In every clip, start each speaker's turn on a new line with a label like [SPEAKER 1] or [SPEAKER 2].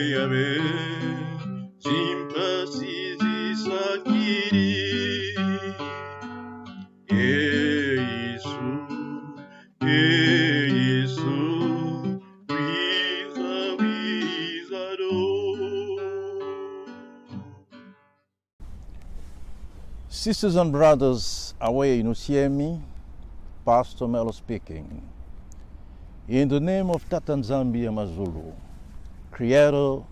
[SPEAKER 1] Yahweh, simpatize sakiri. Isso,
[SPEAKER 2] Sisters and brothers, away you hear me, Pastor Melo speaking. In the name of Tatanzambi Amazulu, creator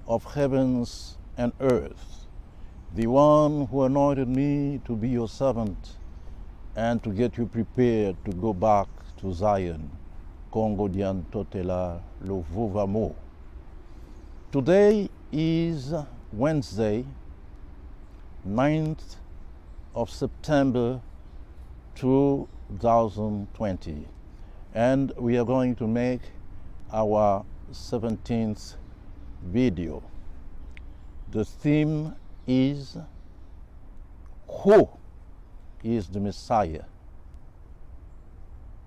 [SPEAKER 2] of heavens and earth, the one who anointed me to be your servant and to get you prepared to go back to Zion, Congo Dian Totela Lovuvamo. Today is Wednesday, 9th of September 2020, and we are going to make our 17th video. The theme is Who is the Messiah?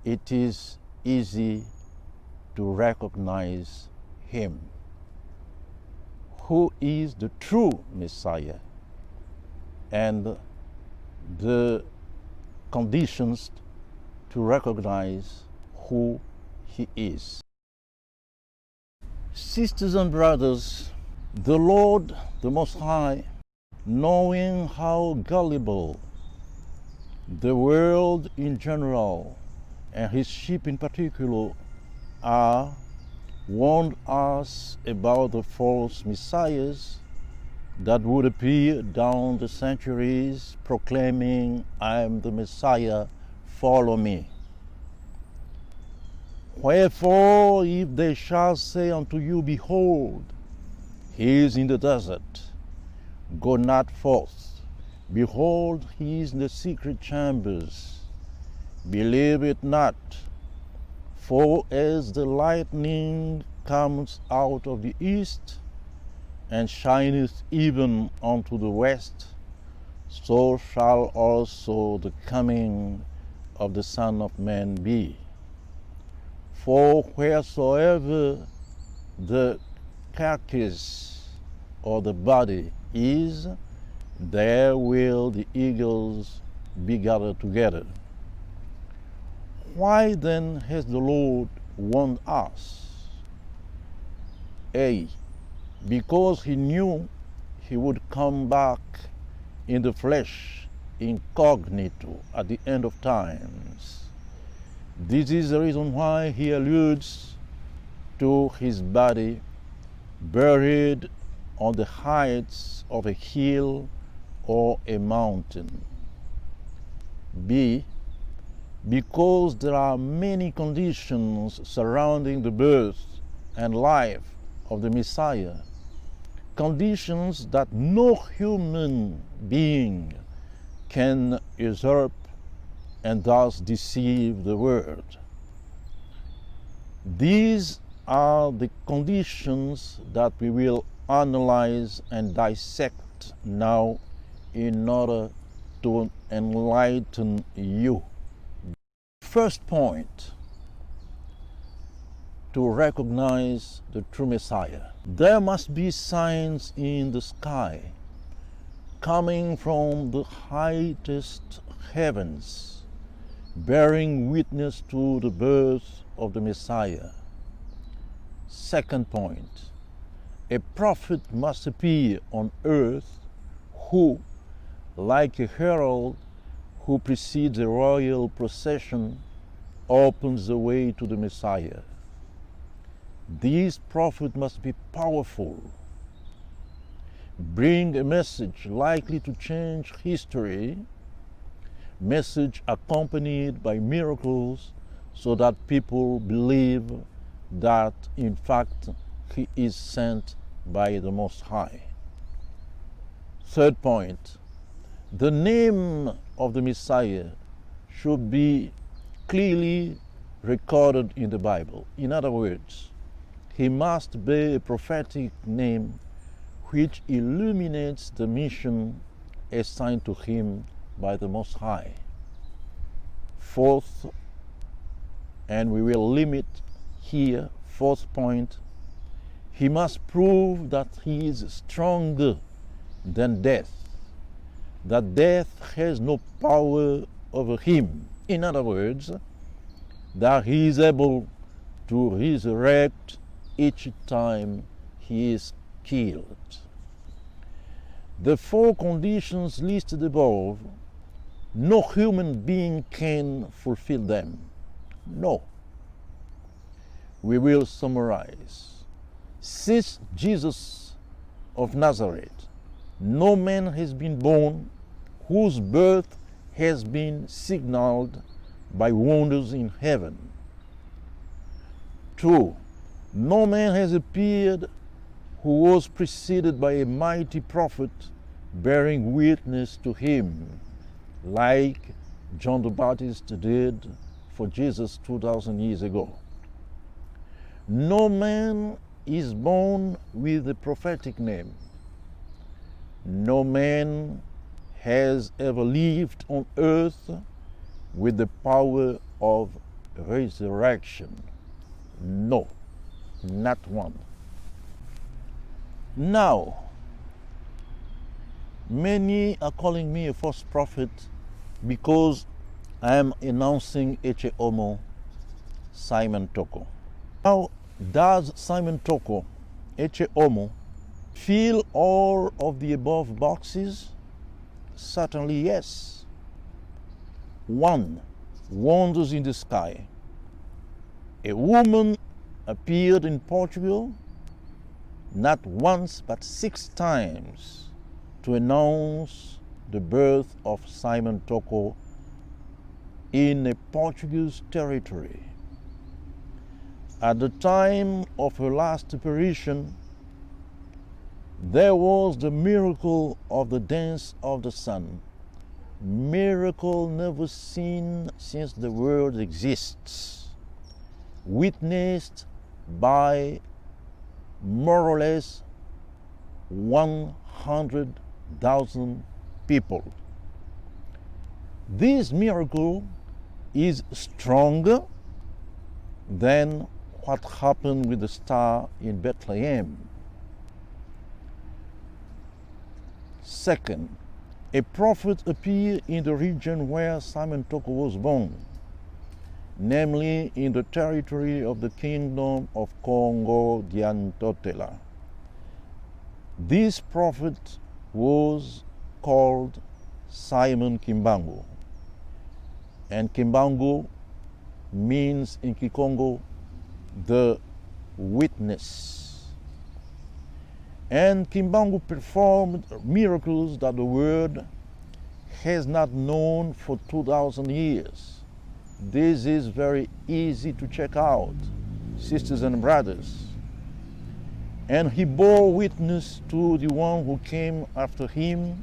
[SPEAKER 2] It is easy to recognize him. Who is the true Messiah? And the conditions to recognize who he is. Sisters and brothers, the Lord, the Most High, knowing how gullible the world in general and his sheep in particular are, warned us about the false messiahs that would appear down the centuries proclaiming, I am the Messiah, follow me. Wherefore, if they shall say unto you, behold, he is in the desert, go not forth. Behold, he is in the secret chambers. Believe it not. For as the lightning comes out of the east, and shineth even unto the west, so shall also the coming of the Son of Man be. For wheresoever the carcass or the body is, there will the eagles be gathered together. Why then has the Lord warned us? A, because he knew he would come back in the flesh, incognito, at the end of times. This is the reason why he alludes to his body buried on the heights of a hill or a mountain. B, because there are many conditions surrounding the birth and life of the Messiah, conditions that no human being can usurp and thus deceive the world. These are the conditions that we will analyze and dissect now in order to enlighten you. First point, to recognize the true Messiah. There must be signs in the sky coming from the highest heavens, bearing witness to the birth of the Messiah. Second point, a prophet must appear on earth who, like a herald who precedes a royal procession, opens the way to the Messiah. This prophet must be powerful, bring a message likely to change history, message accompanied by miracles so that people believe that in fact he is sent by the Most High. Third point, the name of the Messiah should be clearly recorded in the Bible. In other words, he must bear a prophetic name which illuminates the mission assigned to him by the Most High. Fourth, and we will limit here, fourth point, he must prove that he is stronger than death, that death has no power over him. In other words, that he is able to resurrect each time he is killed. The four conditions listed above, no human being can fulfill them. No. We will summarize. Since Jesus of Nazareth, no man has been born whose birth has been signaled by wonders in heaven. 2. No man has appeared who was preceded by a mighty prophet bearing witness to him, like John the Baptist did for Jesus 2,000 years ago. No man is born with a prophetic name. No man has ever lived on earth with the power of resurrection. No, not one. Now, many are calling me a false prophet because I am announcing Ece Homo Simon Toko. Now, does Simon Toko, Ece Homo, fill all of the above boxes? Certainly yes. 1. Wonders in the sky. A woman appeared in Portugal not once but 6 times to announce the birth of Simon Toko in a Portuguese territory. At the time of her last apparition, there was the miracle of the dance of the sun, miracle never seen since the world exists, witnessed by more or less 100,000 people. This miracle is stronger than what happened with the star in Bethlehem. Second, a prophet appeared in the region where Simon Toko was born, namely in the territory of the kingdom of Congo Diantotela. This prophet was called Simon Kimbangu, and Kimbangu means in Kikongo the witness. And Kimbangu performed miracles that the world has not known for 2,000 years. This is very easy to check out, sisters and brothers. And he bore witness to the one who came after him,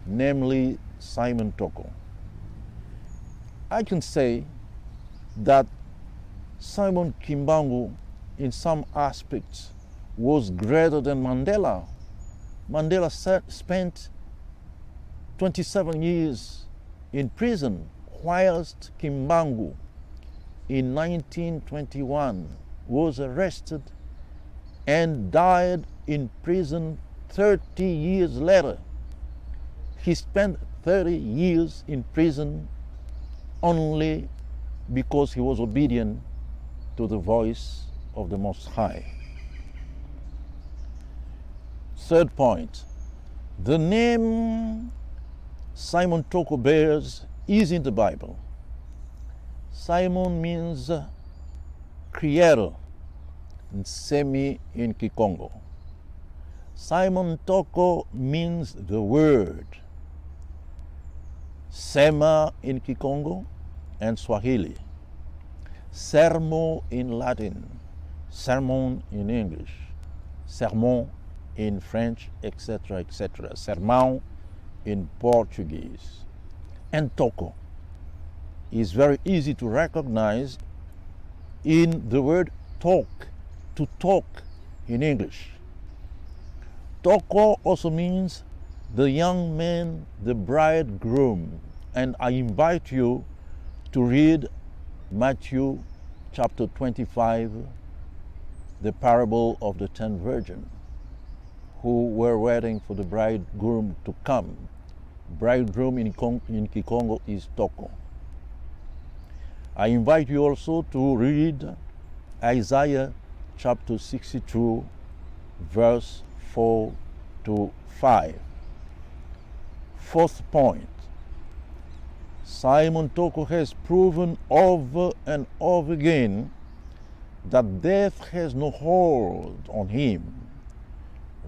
[SPEAKER 2] namely Simon Toko. I can say that Simon Kimbangu, in some aspects, was greater than Mandela. Mandela spent 27 years in prison, whilst Kimbangu in 1921 was arrested and died in prison 30 years later. He spent 30 years in prison only because he was obedient to the voice of the Most High. Third point, the name Simon Toko bears is in the Bible. Simon means creator, Nsemi in Kikongo. Simon Toko means the word, Sema in Kikongo and Swahili, Sermo in Latin, sermon in English, sermon in French, etc., etc., sermão in Portuguese. And Toko is very easy to recognize in the word talk, to talk in English. Toko also means the young man, the bridegroom. And I invite you to read Matthew chapter 25, the parable of the 10 virgins who were waiting for the bridegroom to come. Bridegroom in Kikongo is Toko. I invite you also to read Isaiah chapter 62, verse 4 to 5. Fourth point, Simon Toko has proven over and over again that death has no hold on him,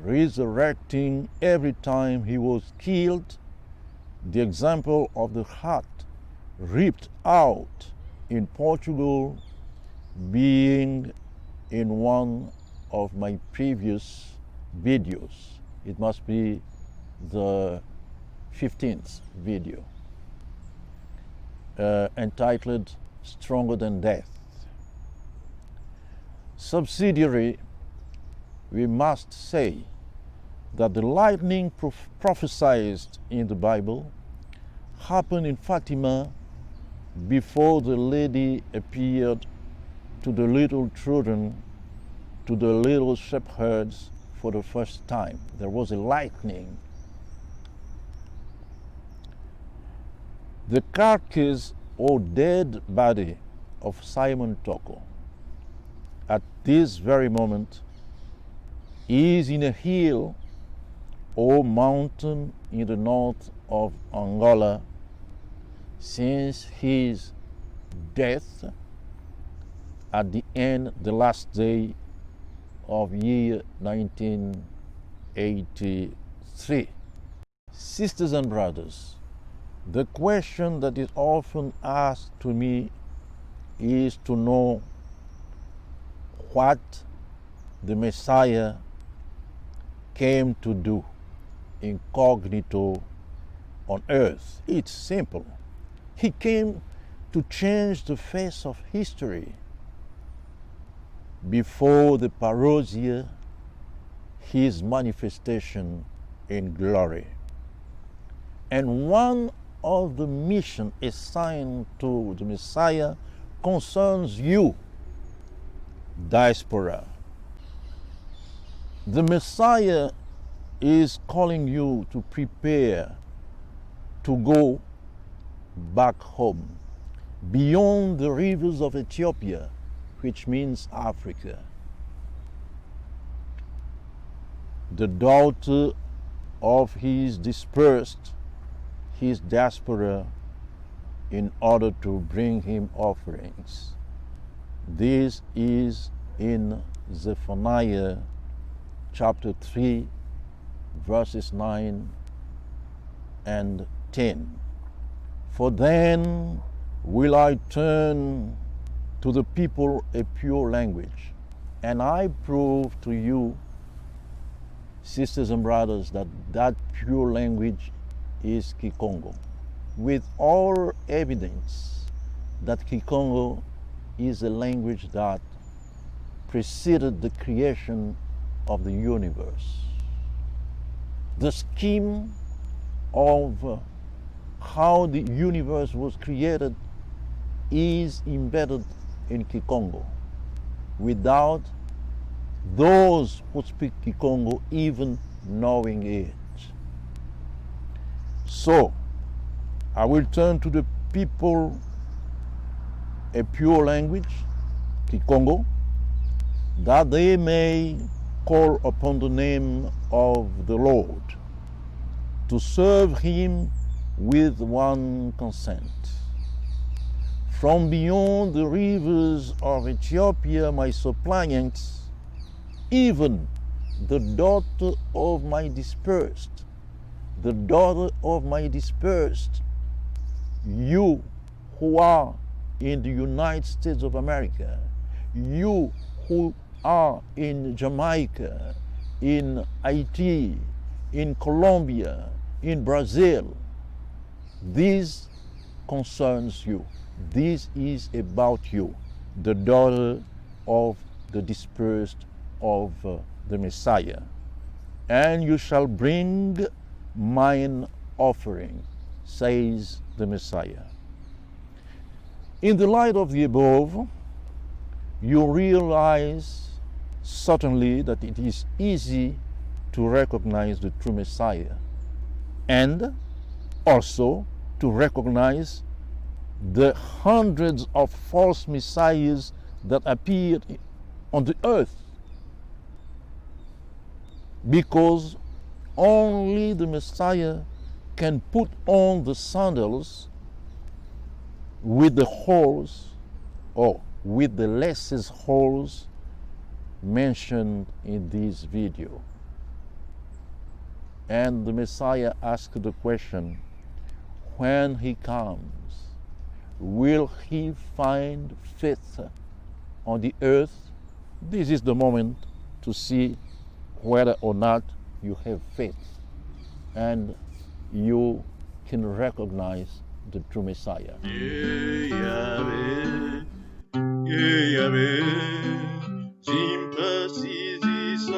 [SPEAKER 2] resurrecting every time he was killed, the example of the heart ripped out in Portugal being in one of my previous videos. It must be the 15th video, entitled Stronger Than Death. Subsidiary, we must say that the lightning prophesied in the Bible happened in Fatima before the lady appeared to the little children, to the little shepherds for the first time. There was a lightning. The carcass or dead body of Simon Toko at this very moment is in a hill or mountain in the north of Angola since his death at the last day of year 1983. Sisters and brothers, the question that is often asked to me is to know what the Messiah came to do incognito on earth. It's simple. He came to change the face of history. Before the parousia, his manifestation in glory. And one of the missions assigned to the Messiah concerns you, diaspora. The Messiah is calling you to prepare to go back home, beyond the rivers of Ethiopia, which means Africa. The daughter of his dispersed, his diaspora, in order to bring him offerings. This is in Zephaniah chapter 3, verses 9 and 10. For then will I turn to the people a pure language, and I prove to you, sisters and brothers, that that pure language is Kikongo, with all evidence that Kikongo is a language that preceded the creation of the universe. The scheme of how the universe was created is embedded in Kikongo, without those who speak Kikongo even knowing it. So, I will turn to the people a pure language, Kikongo, that they may call upon the name of the Lord, to serve him with one consent. From beyond the rivers of Ethiopia, my suppliants, even the daughter of my dispersed, you who are in the United States of America, you who are in Jamaica, in Haiti, in Colombia, in Brazil, this concerns you. This is about you, the daughter of the dispersed of the Messiah. And you shall bring mine offering, says the Messiah. In the light of the above, you realize certainly that it is easy to recognize the true Messiah, and also to recognize the hundreds of false messiahs that appeared on the earth, because only the Messiah can put on the sandals with the holes, or with the less holes mentioned in this video. And the Messiah asked the question, when he comes, will he find faith on the earth? This is the moment to see whether or not you have faith and you can recognize the true Messiah.
[SPEAKER 1] Yahweh, sympathies is